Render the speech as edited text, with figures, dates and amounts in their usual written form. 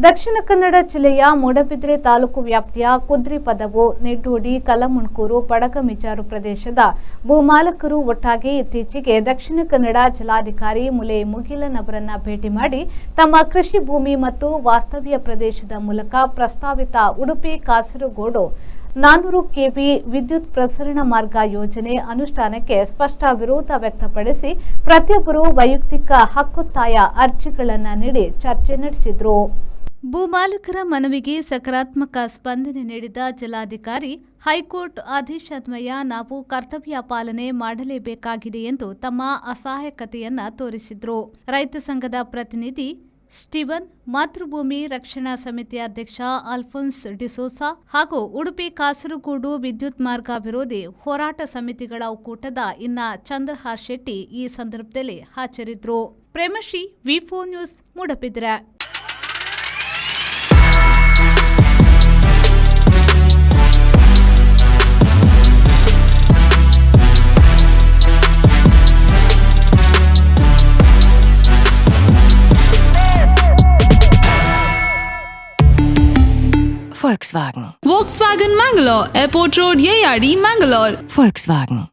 ದಕ್ಷಿಣ ಕನ್ನಡ ಜಿಲ್ಲೆಯ ಮೂಡಬಿದ್ರೆ ತಾಲೂಕು ವ್ಯಾಪ್ತಿಯ ಕುದ್ರಿ ಪದವು, ನಿಟ್ಟೂಡಿ, ಕಲ್ಲಮುಣ್ಕೂರು, ಪಡಗಮಿಜಾರು ಪ್ರದೇಶದ ಭೂಮಾಲಕರು ಒಟ್ಟಾಗಿ ಇತ್ತೀಚೆಗೆ ದಕ್ಷಿಣ ಕನ್ನಡ ಜಿಲ್ಲಾಧಿಕಾರಿ ಮುಲೆ ಮುಗಿಲನ್ ಅವರನ್ನ ಭೇಟಿ ಮಾಡಿ ತಮ್ಮ ಕೃಷಿ ಭೂಮಿ ಮತ್ತು ವಾಸ್ತವ್ಯ ಪ್ರದೇಶದ ಮೂಲಕ ಪ್ರಸ್ತಾವಿತ ಉಡುಪಿ ಕಾಸರಗೋಡು 400 ಕೆವಿ ವಿದ್ಯುತ್ ಪ್ರಸರಣ ಮಾರ್ಗ ಯೋಜನೆ ಅನುಷ್ಠಾನಕ್ಕೆ ಸ್ಪಷ್ಟ ವಿರೋಧ ವ್ಯಕ್ತಪಡಿಸಿ ಪ್ರತಿಯೊಬ್ಬರು ವೈಯಕ್ತಿಕ ಹಕ್ಕೊತ್ತಾಯ ಅರ್ಜಿಗಳನ್ನು ನೀಡಿ ಚರ್ಚೆ ನಡೆಸಿದರು. ಭೂಮಾಲಕರ ಮನವಿಗೆ ಸಕಾರಾತ್ಮಕ ಸ್ಪಂದನೆ ನೀಡಿದ ಜಿಲ್ಲಾಧಿಕಾರಿ, ಹೈಕೋರ್ಟ್ ಆದೇಶಾನ್ವಯ ನಾವು ಕರ್ತವ್ಯ ಪಾಲನೆ ಮಾಡಲೇಬೇಕಾಗಿದೆ ಎಂದು ತಮ್ಮ ಅಸಹಾಯಕತೆಯನ್ನ ತೋರಿಸಿದರು. ರೈತ ಸಂಘದ ಪ್ರತಿನಿಧಿ ಸ್ಟೀವನ್, ಮಾತೃಭೂಮಿ ರಕ್ಷಣಾ ಸಮಿತಿ ಅಧ್ಯಕ್ಷ ಅಲ್ಫೋನ್ಸ್ ಡಿಸೋಸಾ ಹಾಗೂ ಉಡುಪಿ ಕಾಸರಗೋಡು ವಿದ್ಯುತ್ ಮಾರ್ಗ ವಿರೋಧಿ ಹೋರಾಟ ಸಮಿತಿಗಳ ಒಕ್ಕೂಟದ ಚಂದ್ರಹಾಸ್ ಶೆಟ್ಟಿ ಈ ಸಂದರ್ಭದಲ್ಲಿ ಹಾಜರಿದ್ದರು. ಪ್ರೇಮಶ್ರೀ, ವಿ4 news, Moodbidri. Volkswagen Mangalore, Airport Road, Yeyadi, Mangalore. Volkswagen.